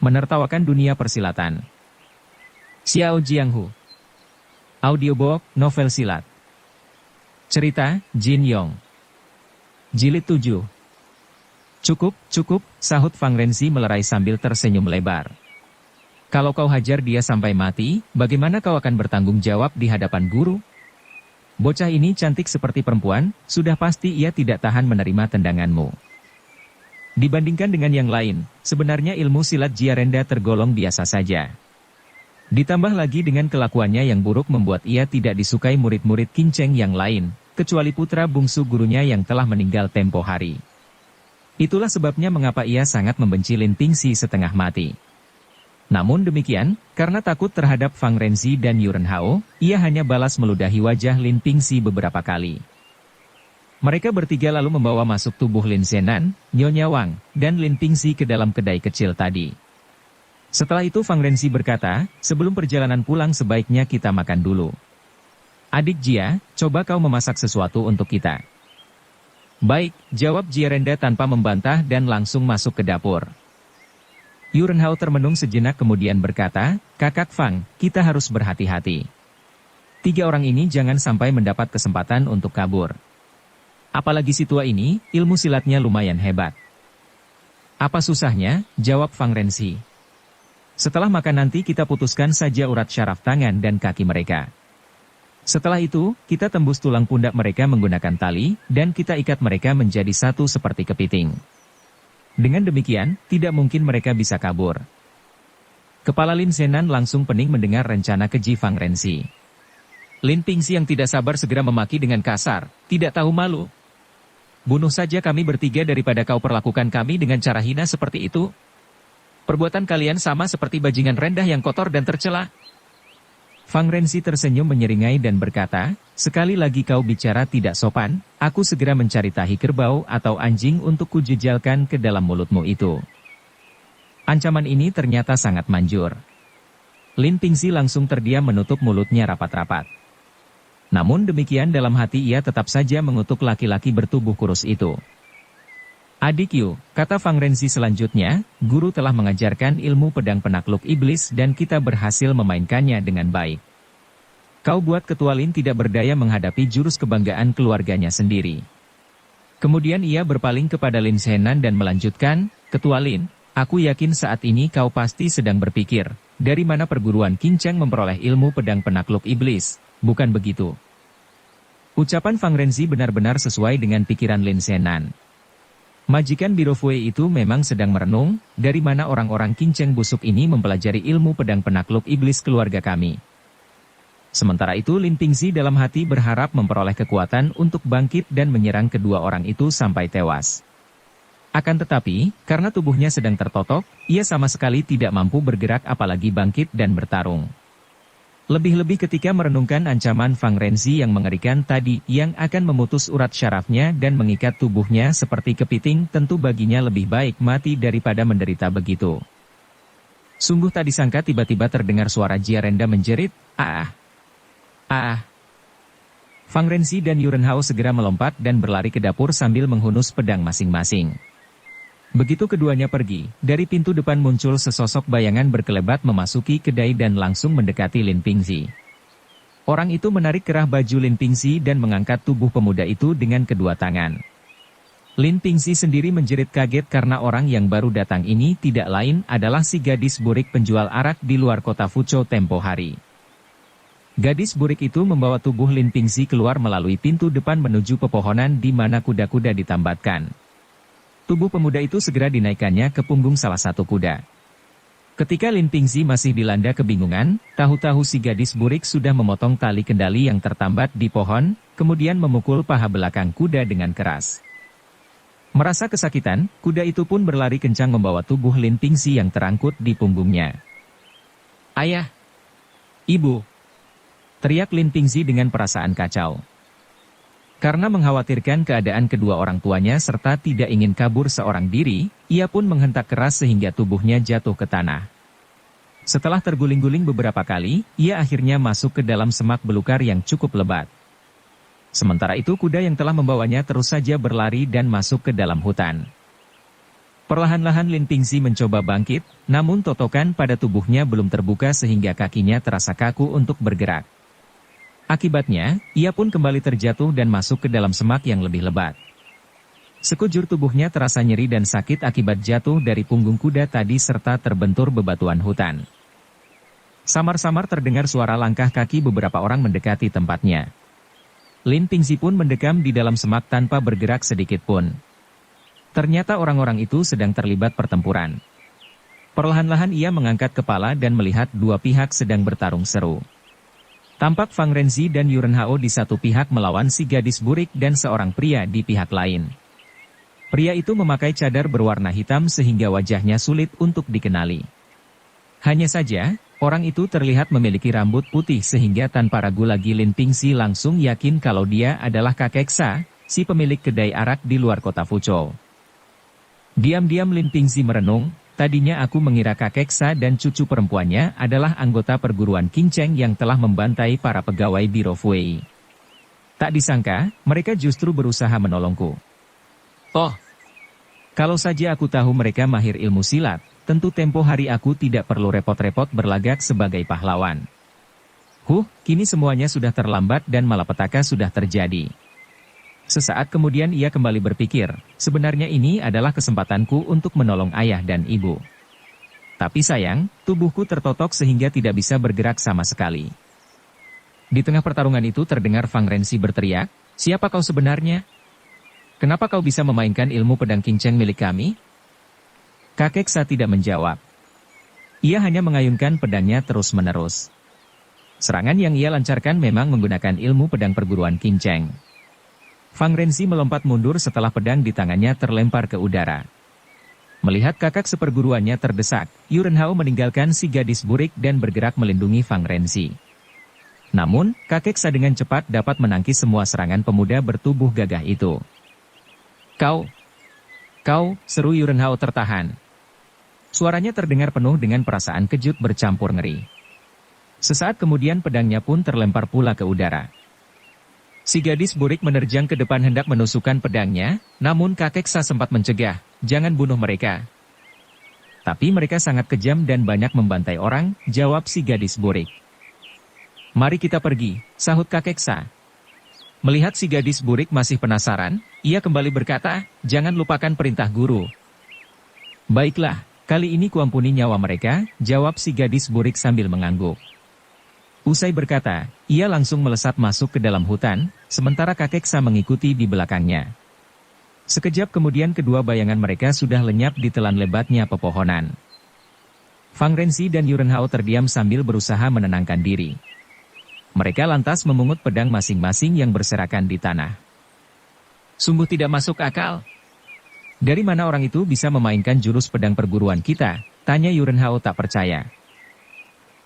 Menertawakan dunia persilatan. Xiao Jianghu. Audiobook, novel silat. Cerita, Jin Yong. Jilid 7. Cukup, sahut Fang Renzi melerai sambil tersenyum lebar. Kalau kau hajar dia sampai mati, bagaimana kau akan bertanggung jawab di hadapan guru? Bocah ini cantik seperti perempuan, sudah pasti ia tidak tahan menerima tendanganmu. Dibandingkan dengan yang lain, sebenarnya ilmu silat Jiarenda tergolong biasa saja. Ditambah lagi dengan kelakuannya yang buruk membuat ia tidak disukai murid-murid Kinceng yang lain, kecuali putra bungsu gurunya yang telah meninggal tempo hari. Itulah sebabnya mengapa ia sangat membenci Lin Pingxi setengah mati. Namun demikian, karena takut terhadap Fang Renzi dan Yuren Hao, ia hanya balas meludahi wajah Lin Pingxi beberapa kali. Mereka bertiga lalu membawa masuk tubuh Lin Zenan, Nyonya Wang, dan Lin Pingxi ke dalam kedai kecil tadi. Setelah itu Fang Renzi berkata, sebelum perjalanan pulang sebaiknya kita makan dulu. Adik Jia, coba kau memasak sesuatu untuk kita. Baik, jawab Jiarenda tanpa membantah dan langsung masuk ke dapur. Yuren Hao termenung sejenak kemudian berkata, Kakak Fang, kita harus berhati-hati. 3 orang ini jangan sampai mendapat kesempatan untuk kabur. Apalagi si tua ini, ilmu silatnya lumayan hebat. Apa susahnya? Jawab Fang Renzi. Setelah makan nanti kita putuskan saja urat syaraf tangan dan kaki mereka. Setelah itu, kita tembus tulang pundak mereka menggunakan tali, dan kita ikat mereka menjadi satu seperti kepiting. Dengan demikian, tidak mungkin mereka bisa kabur. Kepala Lin Zenan langsung pening mendengar rencana keji Fang Renzi. Lin Pingxi yang tidak sabar segera memaki dengan kasar, tidak tahu malu. Bunuh saja kami bertiga daripada kau perlakukan kami dengan cara hina seperti itu. Perbuatan kalian sama seperti bajingan rendah yang kotor dan tercela. Fang Renzi tersenyum menyeringai dan berkata, sekali lagi kau bicara tidak sopan, aku segera mencari tahi kerbau atau anjing untuk kujejalkan ke dalam mulutmu itu. Ancaman ini ternyata sangat manjur. Lin Pingxi langsung terdiam menutup mulutnya rapat-rapat. Namun demikian dalam hati ia tetap saja mengutuk laki-laki bertubuh kurus itu. Adik Yu, kata Fang Renzi selanjutnya, guru telah mengajarkan ilmu pedang penakluk iblis dan kita berhasil memainkannya dengan baik. Kau buat ketua Lin tidak berdaya menghadapi jurus kebanggaan keluarganya sendiri. Kemudian ia berpaling kepada Lin Zenan dan melanjutkan, Ketua Lin, aku yakin saat ini kau pasti sedang berpikir, dari mana perguruan Kinceng memperoleh ilmu pedang penakluk iblis, bukan begitu? Ucapan Fang Renzi benar-benar sesuai dengan pikiran Lin Zenan. Majikan Birofue itu memang sedang merenung, dari mana orang-orang Kinceng busuk ini mempelajari ilmu pedang penakluk iblis keluarga kami. Sementara itu Lin Pingxi dalam hati berharap memperoleh kekuatan untuk bangkit dan menyerang kedua orang itu sampai tewas. Akan tetapi, karena tubuhnya sedang tertotok, ia sama sekali tidak mampu bergerak apalagi bangkit dan bertarung. Lebih-lebih ketika merenungkan ancaman Fang Renzi yang mengerikan tadi yang akan memutus urat syarafnya dan mengikat tubuhnya seperti kepiting, tentu baginya lebih baik mati daripada menderita begitu. Sungguh tak disangka tiba-tiba terdengar suara Jiarenda menjerit, "Ah! Ah!" Fang Renzi dan Yuren Hao segera melompat dan berlari ke dapur sambil menghunus pedang masing-masing. Begitu keduanya pergi, dari pintu depan muncul sesosok bayangan berkelebat memasuki kedai dan langsung mendekati Lin Pingxi. Orang itu menarik kerah baju Lin Pingxi dan mengangkat tubuh pemuda itu dengan kedua tangan. Lin Pingxi sendiri menjerit kaget karena orang yang baru datang ini tidak lain adalah si gadis burik penjual arak di luar kota Fuzhou tempo hari. Gadis burik itu membawa tubuh Lin Pingxi keluar melalui pintu depan menuju pepohonan di mana kuda-kuda ditambatkan. Tubuh pemuda itu segera dinaikkannya ke punggung salah satu kuda. Ketika Lin Pingxi masih dilanda kebingungan, tahu-tahu si gadis burik sudah memotong tali kendali yang tertambat di pohon, kemudian memukul paha belakang kuda dengan keras. Merasa kesakitan, kuda itu pun berlari kencang membawa tubuh Lin Pingxi yang terangkut di punggungnya. "Ayah! Ibu!" teriak Lin Pingxi dengan perasaan kacau. Karena mengkhawatirkan keadaan kedua orang tuanya serta tidak ingin kabur seorang diri, ia pun menghentak keras sehingga tubuhnya jatuh ke tanah. Setelah terguling-guling beberapa kali, ia akhirnya masuk ke dalam semak belukar yang cukup lebat. Sementara itu kuda yang telah membawanya terus saja berlari dan masuk ke dalam hutan. Perlahan-lahan Lin Pingxi mencoba bangkit, namun totokan pada tubuhnya belum terbuka sehingga kakinya terasa kaku untuk bergerak. Akibatnya, ia pun kembali terjatuh dan masuk ke dalam semak yang lebih lebat. Sekujur tubuhnya terasa nyeri dan sakit akibat jatuh dari punggung kuda tadi serta terbentur bebatuan hutan. Samar-samar terdengar suara langkah kaki beberapa orang mendekati tempatnya. Lin Pingxi pun mendekam di dalam semak tanpa bergerak sedikit pun. Ternyata orang-orang itu sedang terlibat pertempuran. Perlahan-lahan ia mengangkat kepala dan melihat dua pihak sedang bertarung seru. Tampak Fang Renzi dan Yuren Hao di satu pihak melawan si gadis burik dan seorang pria di pihak lain. Pria itu memakai cadar berwarna hitam sehingga wajahnya sulit untuk dikenali. Hanya saja, orang itu terlihat memiliki rambut putih sehingga tanpa ragu lagi Lin Pingxi langsung yakin kalau dia adalah kakek Sa, si pemilik kedai arak di luar kota Fuzhou. Diam-diam Lin Pingxi merenung, tadinya aku mengira kakek Sa dan cucu perempuannya adalah anggota perguruan Qing Cheng yang telah membantai para pegawai biro Fui. Tak disangka, mereka justru berusaha menolongku. Oh, kalau saja aku tahu mereka mahir ilmu silat, tentu tempo hari aku tidak perlu repot-repot berlagak sebagai pahlawan. Kini semuanya sudah terlambat dan malapetaka sudah terjadi. Sesaat kemudian ia kembali berpikir, sebenarnya ini adalah kesempatanku untuk menolong ayah dan ibu. Tapi sayang, tubuhku tertotok sehingga tidak bisa bergerak sama sekali. Di tengah pertarungan itu terdengar Fang Renzi berteriak, "Siapa kau sebenarnya? Kenapa kau bisa memainkan ilmu pedang Qing Cheng milik kami?" Kakek Sa tidak menjawab. Ia hanya mengayunkan pedangnya terus-menerus. Serangan yang ia lancarkan memang menggunakan ilmu pedang perguruan Qing Cheng. Fang Renzi melompat mundur setelah pedang di tangannya terlempar ke udara. Melihat kakak seperguruannya terdesak, Yuren Hao meninggalkan si gadis burik dan bergerak melindungi Fang Renzi. Namun, kakek Sa dengan cepat dapat menangkis semua serangan pemuda bertubuh gagah itu. Kau, seru Yuren Hao tertahan. Suaranya terdengar penuh dengan perasaan kejut bercampur ngeri. Sesaat kemudian pedangnya pun terlempar pula ke udara. Si gadis burik menerjang ke depan hendak menusukkan pedangnya, namun kakek Sa sempat mencegah, "Jangan bunuh mereka." Tapi mereka sangat kejam dan banyak membantai orang, jawab si gadis burik. "Mari kita pergi," sahut kakek Sa. Melihat si gadis burik masih penasaran, ia kembali berkata, "Jangan lupakan perintah guru." "Baiklah, kali ini kuampuni nyawa mereka," jawab si gadis burik sambil mengangguk. Usai berkata, ia langsung melesat masuk ke dalam hutan, sementara kakek Sa mengikuti di belakangnya. Sekejap kemudian kedua bayangan mereka sudah lenyap di telan lebatnya pepohonan. Fang Renzi dan Yuren Hao terdiam sambil berusaha menenangkan diri. Mereka lantas memungut pedang masing-masing yang berserakan di tanah. "Sungguh tidak masuk akal. Dari mana orang itu bisa memainkan jurus pedang perguruan kita?" tanya Yuren Hao tak percaya.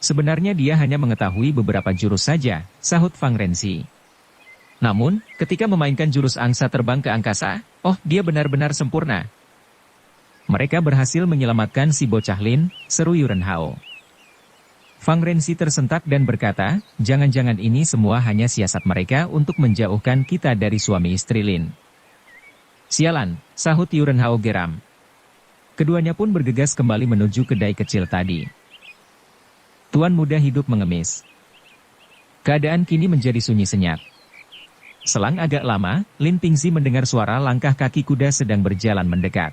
"Sebenarnya dia hanya mengetahui beberapa jurus saja," sahut Fang Renzi. "Namun, ketika memainkan jurus angsa terbang ke angkasa, dia benar-benar sempurna." "Mereka berhasil menyelamatkan si bocah Lin," seru Yuren Hao. Fang Renzi tersentak dan berkata, "Jangan-jangan ini semua hanya siasat mereka untuk menjauhkan kita dari suami istri Lin." "Sialan," sahut Yuren Hao geram. Keduanya pun bergegas kembali menuju kedai kecil tadi. Tuan muda hidup mengemis. Keadaan kini menjadi sunyi senyap. Selang agak lama, Lin Pingxi mendengar suara langkah kaki kuda sedang berjalan mendekat.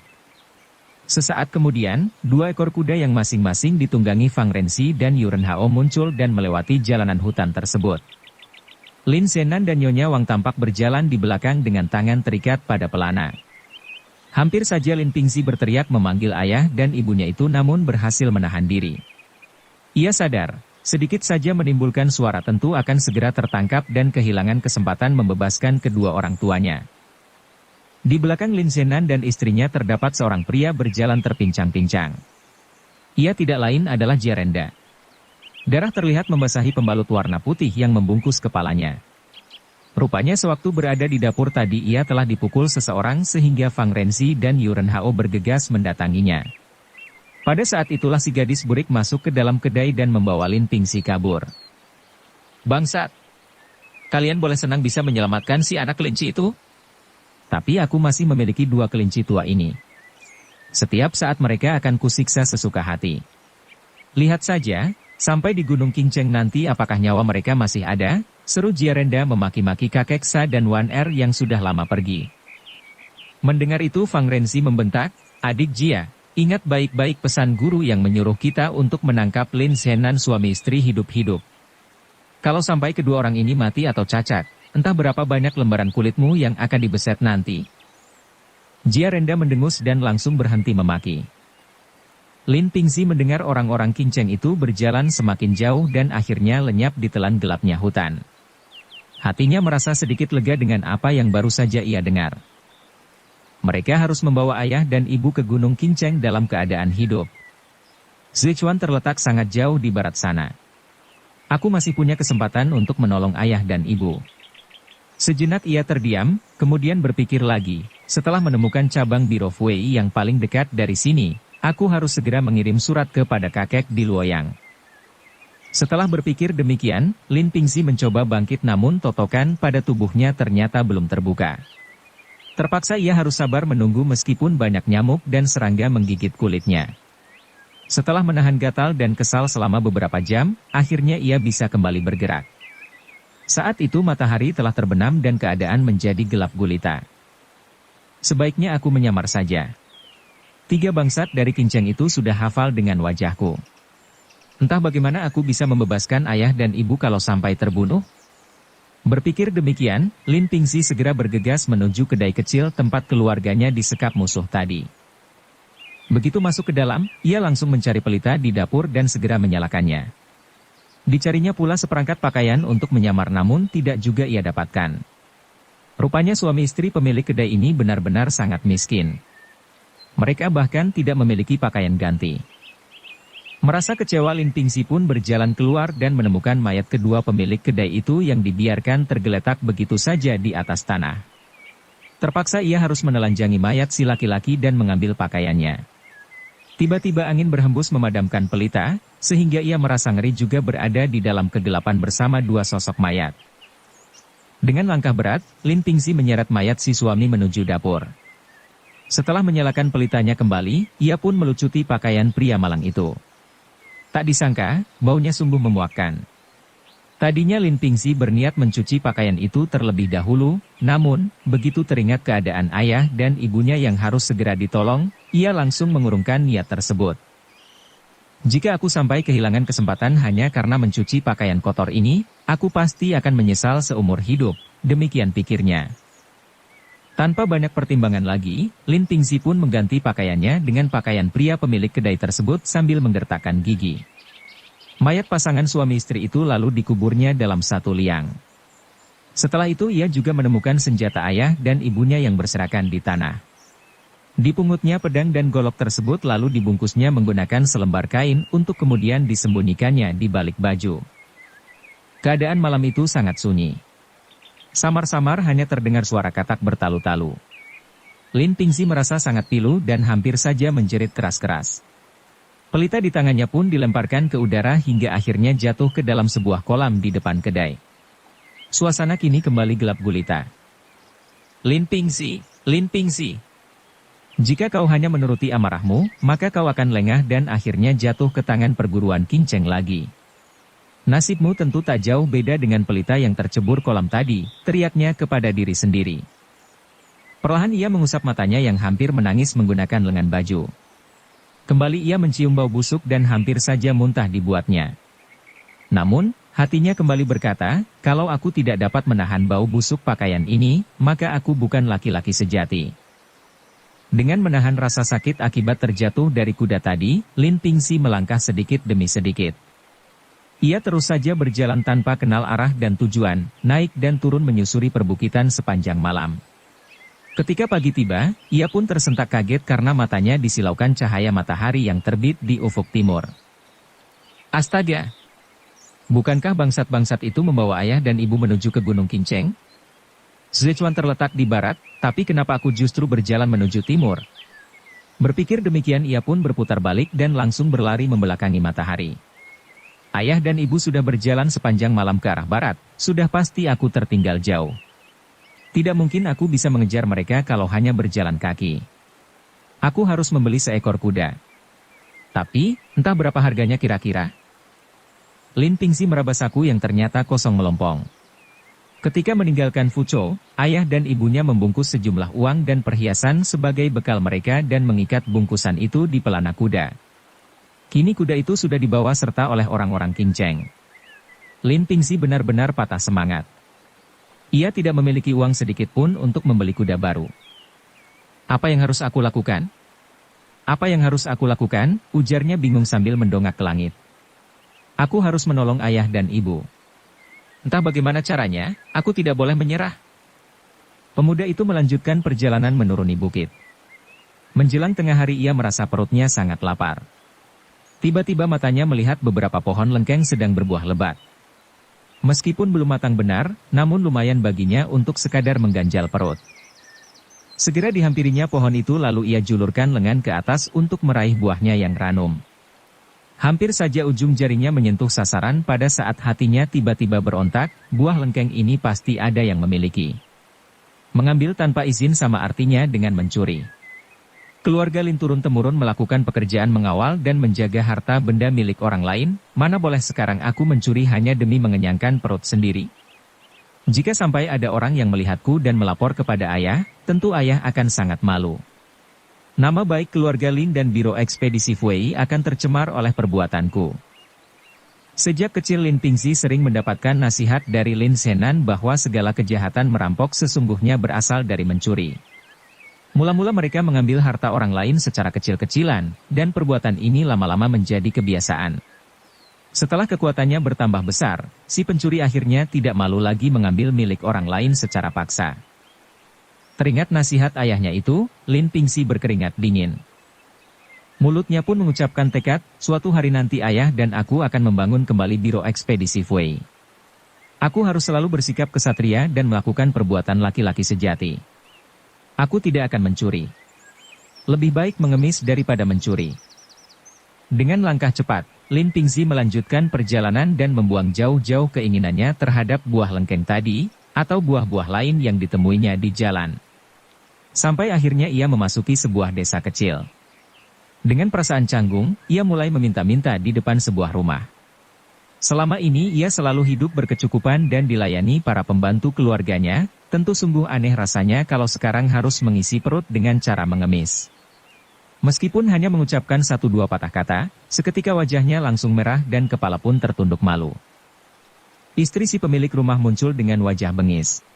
Sesaat kemudian, dua ekor kuda yang masing-masing ditunggangi Fang Renzi dan Yuren Hao muncul dan melewati jalanan hutan tersebut. Lin Zenan dan Nyonya Wang tampak berjalan di belakang dengan tangan terikat pada pelana. Hampir saja Lin Pingxi berteriak memanggil ayah dan ibunya itu namun berhasil menahan diri. Ia sadar, sedikit saja menimbulkan suara tentu akan segera tertangkap dan kehilangan kesempatan membebaskan kedua orang tuanya. Di belakang Lin Zenan dan istrinya terdapat seorang pria berjalan terpincang-pincang. Ia tidak lain adalah Jarenda. Darah terlihat membasahi pembalut warna putih yang membungkus kepalanya. Rupanya sewaktu berada di dapur tadi ia telah dipukul seseorang sehingga Fang Renzi dan Yuren Hao bergegas mendatanginya. Pada saat itulah si gadis burik masuk ke dalam kedai dan membawa Lin Pingxi kabur. "Bangsat! Kalian boleh senang bisa menyelamatkan si anak kelinci itu? Tapi aku masih memiliki dua kelinci tua ini." Setiap saat mereka akan kusiksa sesuka hati. Lihat saja, sampai di Gunung Kinceng nanti apakah nyawa mereka masih ada? Seru Jiarenda memaki-maki kakek Sa dan Wan Er yang sudah lama pergi. Mendengar itu Fang Renzi membentak, "Adik Jia, ingat baik-baik pesan guru yang menyuruh kita untuk menangkap Lin Zenan suami istri hidup-hidup. Kalau sampai kedua orang ini mati atau cacat, entah berapa banyak lembaran kulitmu yang akan dibeset nanti." Jiarenda mendengus dan langsung berhenti memaki. Lin Pingzi mendengar orang-orang Kinceng itu berjalan semakin jauh dan akhirnya lenyap di telan gelapnya hutan. Hatinya merasa sedikit lega dengan apa yang baru saja ia dengar. Mereka harus membawa ayah dan ibu ke Gunung Kinceng dalam keadaan hidup. Sichuan terletak sangat jauh di barat sana. Aku masih punya kesempatan untuk menolong ayah dan ibu. Sejenak ia terdiam, kemudian berpikir lagi, setelah menemukan cabang Biro Wei yang paling dekat dari sini, aku harus segera mengirim surat kepada kakek di Luoyang. Setelah berpikir demikian, Lin Pingzi mencoba bangkit namun totokan pada tubuhnya ternyata belum terbuka. Terpaksa ia harus sabar menunggu meskipun banyak nyamuk dan serangga menggigit kulitnya. Setelah menahan gatal dan kesal selama beberapa jam, akhirnya ia bisa kembali bergerak. Saat itu matahari telah terbenam dan keadaan menjadi gelap gulita. Sebaiknya aku menyamar saja. 3 bangsat dari Kinceng itu sudah hafal dengan wajahku. Entah bagaimana aku bisa membebaskan ayah dan ibu kalau sampai terbunuh? Berpikir demikian, Lin Pingzi segera bergegas menuju kedai kecil tempat keluarganya disekap musuh tadi. Begitu masuk ke dalam, ia langsung mencari pelita di dapur dan segera menyalakannya. Dicarinya pula seperangkat pakaian untuk menyamar namun tidak juga ia dapatkan. Rupanya suami istri pemilik kedai ini benar-benar sangat miskin. Mereka bahkan tidak memiliki pakaian ganti. Merasa kecewa Lin Pingzi pun berjalan keluar dan menemukan mayat kedua pemilik kedai itu yang dibiarkan tergeletak begitu saja di atas tanah. Terpaksa ia harus menelanjangi mayat si laki-laki dan mengambil pakaiannya. Tiba-tiba angin berhembus memadamkan pelita, sehingga ia merasa ngeri juga berada di dalam kegelapan bersama 2 sosok mayat. Dengan langkah berat, Lin Pingzi menyeret mayat si suami menuju dapur. Setelah menyalakan pelitanya kembali, ia pun melucuti pakaian pria malang itu. Tak disangka, baunya sungguh memuakkan. Tadinya Lin Pingzi berniat mencuci pakaian itu terlebih dahulu, namun, begitu teringat keadaan ayah dan ibunya yang harus segera ditolong, ia langsung mengurungkan niat tersebut. Jika aku sampai kehilangan kesempatan hanya karena mencuci pakaian kotor ini, aku pasti akan menyesal seumur hidup, demikian pikirnya. Tanpa banyak pertimbangan lagi, Lin Pingzi pun mengganti pakaiannya dengan pakaian pria pemilik kedai tersebut sambil menggertakkan gigi. Mayat pasangan suami istri itu lalu dikuburnya dalam satu liang. Setelah itu ia juga menemukan senjata ayah dan ibunya yang berserakan di tanah. Dipungutnya pedang dan golok tersebut lalu dibungkusnya menggunakan selembar kain untuk kemudian disembunyikannya di balik baju. Keadaan malam itu sangat sunyi. Samar-samar hanya terdengar suara katak bertalu-talu. Lin Pingzi merasa sangat pilu dan hampir saja menjerit keras-keras. Pelita di tangannya pun dilemparkan ke udara hingga akhirnya jatuh ke dalam sebuah kolam di depan kedai. Suasana kini kembali gelap gulita. Lin Pingzi, Lin Pingzi. Jika kau hanya menuruti amarahmu, maka kau akan lengah dan akhirnya jatuh ke tangan perguruan Kinceng lagi. Nasibmu tentu tak jauh beda dengan pelita yang tercebur kolam tadi, teriaknya kepada diri sendiri. Perlahan ia mengusap matanya yang hampir menangis menggunakan lengan baju. Kembali ia mencium bau busuk dan hampir saja muntah dibuatnya. Namun, hatinya kembali berkata, kalau aku tidak dapat menahan bau busuk pakaian ini, maka aku bukan laki-laki sejati. Dengan menahan rasa sakit akibat terjatuh dari kuda tadi, Lin Pingzi melangkah sedikit demi sedikit. Ia terus saja berjalan tanpa kenal arah dan tujuan, naik dan turun menyusuri perbukitan sepanjang malam. Ketika pagi tiba, ia pun tersentak kaget karena matanya disilaukan cahaya matahari yang terbit di ufuk timur. Astaga! Bukankah bangsat-bangsat itu membawa ayah dan ibu menuju ke Gunung Kinceng? Sichuan terletak di barat, tapi kenapa aku justru berjalan menuju timur? Berpikir demikian ia pun berputar balik dan langsung berlari membelakangi matahari. Ayah dan ibu sudah berjalan sepanjang malam ke arah barat, sudah pasti aku tertinggal jauh. Tidak mungkin aku bisa mengejar mereka kalau hanya berjalan kaki. Aku harus membeli seekor kuda. Tapi, entah berapa harganya kira-kira? Lin Pingxi meraba saku yang ternyata kosong melompong. Ketika meninggalkan Fuzhou, ayah dan ibunya membungkus sejumlah uang dan perhiasan sebagai bekal mereka dan mengikat bungkusan itu di pelana kuda. Kini kuda itu sudah dibawa serta oleh orang-orang Qing Cheng. Lin Pingxi benar-benar patah semangat. Ia tidak memiliki uang sedikit pun untuk membeli kuda baru. Apa yang harus aku lakukan? Apa yang harus aku lakukan? Ujarnya bingung sambil mendongak ke langit. Aku harus menolong ayah dan ibu. Entah bagaimana caranya, aku tidak boleh menyerah. Pemuda itu melanjutkan perjalanan menuruni bukit. Menjelang tengah hari ia merasa perutnya sangat lapar. Tiba-tiba matanya melihat beberapa pohon lengkeng sedang berbuah lebat. Meskipun belum matang benar, namun lumayan baginya untuk sekadar mengganjal perut. Segera dihampirinya pohon itu lalu ia julurkan lengan ke atas untuk meraih buahnya yang ranum. Hampir saja ujung jarinya menyentuh sasaran pada saat hatinya tiba-tiba berontak, buah lengkeng ini pasti ada yang memiliki. Mengambil tanpa izin sama artinya dengan mencuri. Keluarga Lin turun-temurun melakukan pekerjaan mengawal dan menjaga harta benda milik orang lain, mana boleh sekarang aku mencuri hanya demi mengenyangkan perut sendiri. Jika sampai ada orang yang melihatku dan melapor kepada ayah, tentu ayah akan sangat malu. Nama baik keluarga Lin dan Biro Ekspedisi Fui akan tercemar oleh perbuatanku. Sejak kecil Lin Pingxi sering mendapatkan nasihat dari Lin Shenan bahwa segala kejahatan merampok sesungguhnya berasal dari mencuri. Mula-mula mereka mengambil harta orang lain secara kecil-kecilan, dan perbuatan ini lama-lama menjadi kebiasaan. Setelah kekuatannya bertambah besar, si pencuri akhirnya tidak malu lagi mengambil milik orang lain secara paksa. Teringat nasihat ayahnya itu, Lin Pingxi berkeringat dingin. Mulutnya pun mengucapkan tekad, suatu hari nanti ayah dan aku akan membangun kembali Biro Ekspedisi Fui. Aku harus selalu bersikap kesatria dan melakukan perbuatan laki-laki sejati. Aku tidak akan mencuri. Lebih baik mengemis daripada mencuri. Dengan langkah cepat, Lin Pingxi melanjutkan perjalanan dan membuang jauh-jauh keinginannya terhadap buah lengkeng tadi, atau buah-buah lain yang ditemuinya di jalan. Sampai akhirnya ia memasuki sebuah desa kecil. Dengan perasaan canggung, ia mulai meminta-minta di depan sebuah rumah. Selama ini ia selalu hidup berkecukupan dan dilayani para pembantu keluarganya, tentu sungguh aneh rasanya kalau sekarang harus mengisi perut dengan cara mengemis. Meskipun hanya mengucapkan 1-2 patah kata, seketika wajahnya langsung merah dan kepala pun tertunduk malu. Istri si pemilik rumah muncul dengan wajah bengis.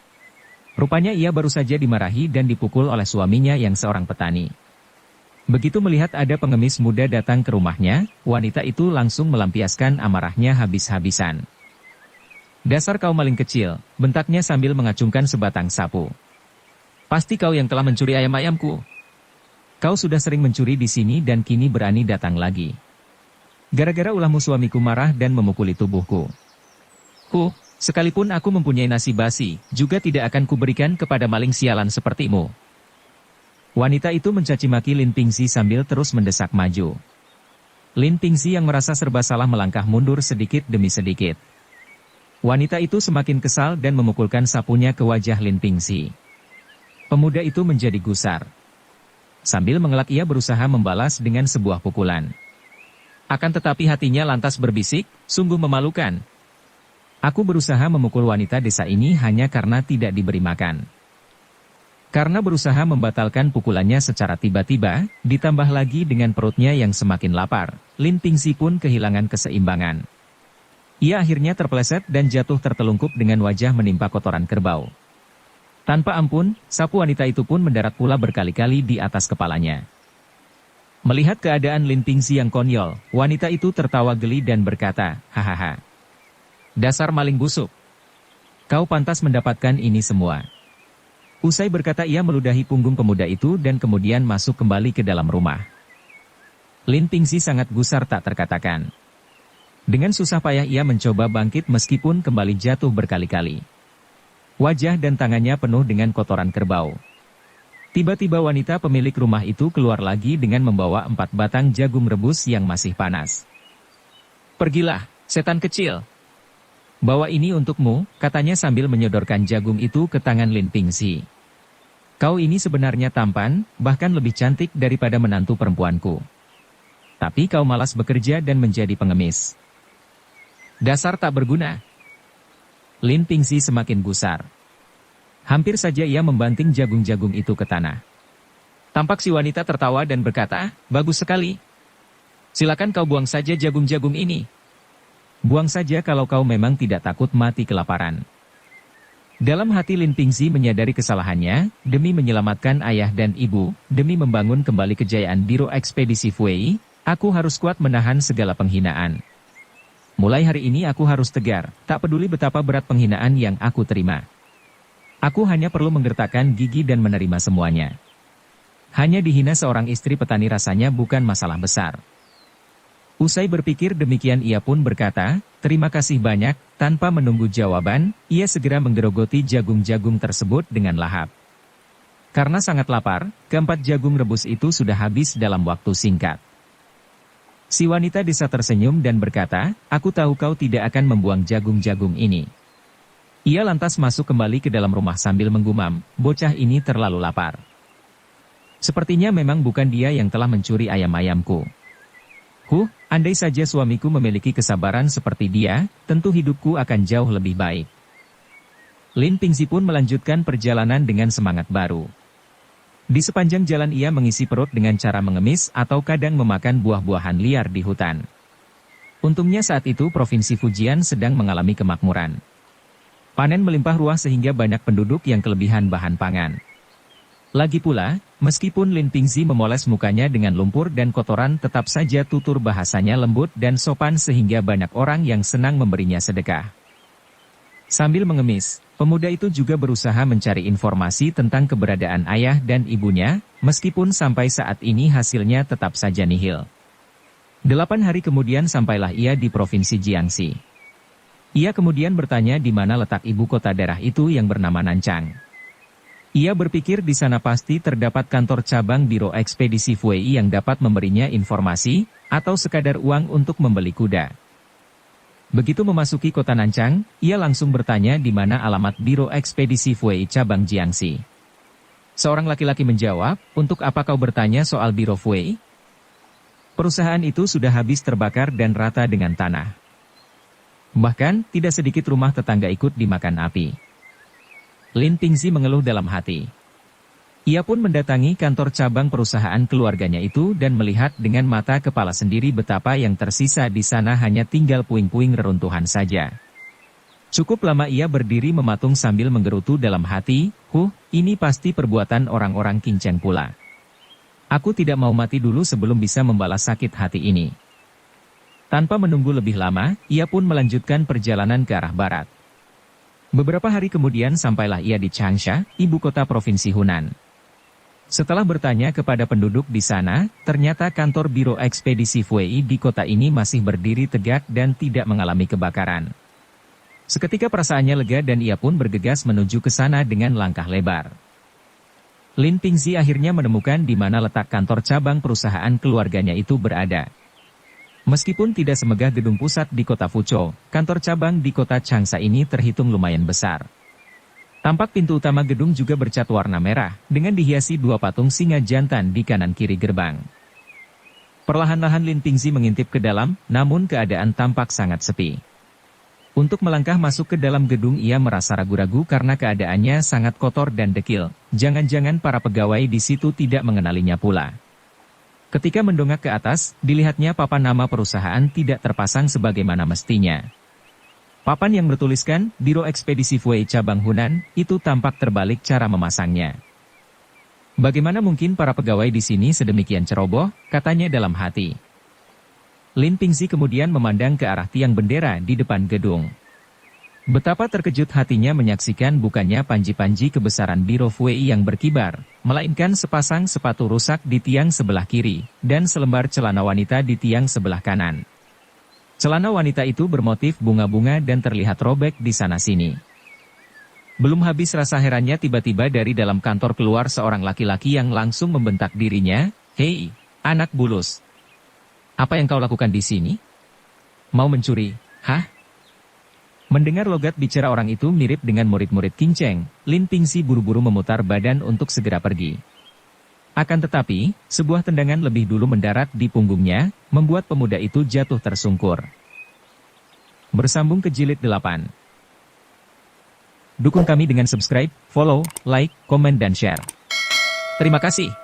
Rupanya ia baru saja dimarahi dan dipukul oleh suaminya yang seorang petani. Begitu melihat ada pengemis muda datang ke rumahnya, wanita itu langsung melampiaskan amarahnya habis-habisan. "Dasar kau maling kecil," bentaknya sambil mengacungkan sebatang sapu. "Pasti kau yang telah mencuri ayam-ayamku. Kau sudah sering mencuri di sini dan kini berani datang lagi. Gara-gara ulahmu suamiku marah dan memukuli tubuhku. Sekalipun aku mempunyai nasi basi, juga tidak akan kuberikan kepada maling sialan sepertimu." Wanita itu mencaci maki Lin Pingxi sambil terus mendesak maju. Lin Pingxi yang merasa serba salah melangkah mundur sedikit demi sedikit. Wanita itu semakin kesal dan memukulkan sapunya ke wajah Lin Pingxi. Pemuda itu menjadi gusar. Sambil mengelak ia berusaha membalas dengan sebuah pukulan. Akan tetapi hatinya lantas berbisik, sungguh memalukan. Aku berusaha memukul wanita desa ini hanya karena tidak diberi makan. Karena berusaha membatalkan pukulannya secara tiba-tiba, ditambah lagi dengan perutnya yang semakin lapar, Lin Pingxi pun kehilangan keseimbangan. Ia akhirnya terpeleset dan jatuh tertelungkup dengan wajah menimpa kotoran kerbau. Tanpa ampun, sapu wanita itu pun mendarat pula berkali-kali di atas kepalanya. Melihat keadaan Lin Pingxi yang konyol, wanita itu tertawa geli dan berkata, "Hahaha. Dasar maling busuk. Kau pantas mendapatkan ini semua." Usai berkata ia meludahi punggung pemuda itu dan kemudian masuk kembali ke dalam rumah. Lin Pingxi sangat gusar tak terkatakan. Dengan susah payah ia mencoba bangkit meskipun kembali jatuh berkali-kali. Wajah dan tangannya penuh dengan kotoran kerbau. Tiba-tiba wanita pemilik rumah itu keluar lagi dengan membawa 4 batang jagung rebus yang masih panas. "Pergilah, setan kecil. Bawa ini untukmu," katanya sambil menyodorkan jagung itu ke tangan Lin Pingxi. Kau ini sebenarnya tampan, bahkan lebih cantik daripada menantu perempuanku. Tapi kau malas bekerja dan menjadi pengemis. Dasar tak berguna. Lin Pingzi semakin gusar. Hampir saja ia membanting jagung-jagung itu ke tanah. Tampak si wanita tertawa dan berkata, bagus sekali. Silakan kau buang saja jagung-jagung ini. Buang saja kalau kau memang tidak takut mati kelaparan. Dalam hati Lin Pingzi menyadari kesalahannya, demi menyelamatkan ayah dan ibu, demi membangun kembali kejayaan Biro Ekspedisi Fui, aku harus kuat menahan segala penghinaan. Mulai hari ini aku harus tegar, tak peduli betapa berat penghinaan yang aku terima. Aku hanya perlu menggertakkan gigi dan menerima semuanya. Hanya dihina seorang istri petani rasanya bukan masalah besar. Usai berpikir demikian ia pun berkata, terima kasih banyak, tanpa menunggu jawaban, ia segera menggerogoti jagung-jagung tersebut dengan lahap. Karena sangat lapar, keempat jagung rebus itu sudah habis dalam waktu singkat. Si wanita desa tersenyum dan berkata, aku tahu kau tidak akan membuang jagung-jagung ini. Ia lantas masuk kembali ke dalam rumah sambil menggumam, bocah ini terlalu lapar. Sepertinya memang bukan dia yang telah mencuri ayam-ayamku. Andai saja suamiku memiliki kesabaran seperti dia, tentu hidupku akan jauh lebih baik. Lin Pingzi pun melanjutkan perjalanan dengan semangat baru. Di sepanjang jalan ia mengisi perut dengan cara mengemis atau kadang memakan buah-buahan liar di hutan. Untungnya saat itu Provinsi Fujian sedang mengalami kemakmuran. Panen melimpah ruah sehingga banyak penduduk yang kelebihan bahan pangan. Lagi pula, meskipun Lin Pingzi memoles mukanya dengan lumpur dan kotoran tetap saja tutur bahasanya lembut dan sopan sehingga banyak orang yang senang memberinya sedekah. Sambil mengemis, pemuda itu juga berusaha mencari informasi tentang keberadaan ayah dan ibunya, meskipun sampai saat ini hasilnya tetap saja nihil. 8 hari kemudian sampailah ia di Provinsi Jiangxi. Ia kemudian bertanya di mana letak ibu kota daerah itu yang bernama Nancang. Ia berpikir di sana pasti terdapat kantor cabang Biro Ekspedisi Fui yang dapat memberinya informasi, atau sekadar uang untuk membeli kuda. Begitu memasuki kota Nancang, ia langsung bertanya di mana alamat Biro Ekspedisi Fui cabang Jiangxi. Seorang laki-laki menjawab, untuk apa kau bertanya soal Biro Fui? Perusahaan itu sudah habis terbakar dan rata dengan tanah. Bahkan, tidak sedikit rumah tetangga ikut dimakan api. Lin Pingzi mengeluh dalam hati. Ia pun mendatangi kantor cabang perusahaan keluarganya itu dan melihat dengan mata kepala sendiri betapa yang tersisa di sana hanya tinggal puing-puing reruntuhan saja. Cukup lama ia berdiri mematung sambil menggerutu dalam hati, ini pasti perbuatan orang-orang Kinceng pula. Aku tidak mau mati dulu sebelum bisa membalas sakit hati ini. Tanpa menunggu lebih lama, ia pun melanjutkan perjalanan ke arah barat. Beberapa hari kemudian sampailah ia di Changsha, ibu kota Provinsi Hunan. Setelah bertanya kepada penduduk di sana, ternyata kantor Biro Ekspedisi Fui di kota ini masih berdiri tegak dan tidak mengalami kebakaran. Seketika perasaannya lega dan ia pun bergegas menuju ke sana dengan langkah lebar. Lin Pingzi akhirnya menemukan di mana letak kantor cabang perusahaan keluarganya itu berada. Meskipun tidak semegah gedung pusat di kota Fuzhou, kantor cabang di kota Changsha ini terhitung lumayan besar. Tampak pintu utama gedung juga bercat warna merah, dengan dihiasi 2 patung singa jantan di kanan kiri gerbang. Perlahan-lahan Lin Pingzi mengintip ke dalam, namun keadaan tampak sangat sepi. Untuk melangkah masuk ke dalam gedung ia merasa ragu-ragu karena keadaannya sangat kotor dan dekil, jangan-jangan para pegawai di situ tidak mengenalinya pula. Ketika mendongak ke atas, dilihatnya papan nama perusahaan tidak terpasang sebagaimana mestinya. Papan yang bertuliskan, Biro Ekspedisi Fui Cabang Hunan, itu tampak terbalik cara memasangnya. Bagaimana mungkin para pegawai di sini sedemikian ceroboh, katanya dalam hati. Lin Pingzi kemudian memandang ke arah tiang bendera di depan gedung. Betapa terkejut hatinya menyaksikan bukannya panji-panji kebesaran Biro Fui yang berkibar, melainkan sepasang sepatu rusak di tiang sebelah kiri, dan selembar celana wanita di tiang sebelah kanan. Celana wanita itu bermotif bunga-bunga dan terlihat robek di sana-sini. Belum habis rasa herannya tiba-tiba dari dalam kantor keluar seorang laki-laki yang langsung membentak dirinya, "Hei, anak bulus. Apa yang kau lakukan di sini? Mau mencuri, hah?" Mendengar logat bicara orang itu mirip dengan murid-murid King Cheng, Lin Pingxi buru-buru memutar badan untuk segera pergi. Akan tetapi, sebuah tendangan lebih dulu mendarat di punggungnya, membuat pemuda itu jatuh tersungkur. Bersambung ke jilid 8. Dukung kami dengan subscribe, follow, like, komen dan share. Terima kasih.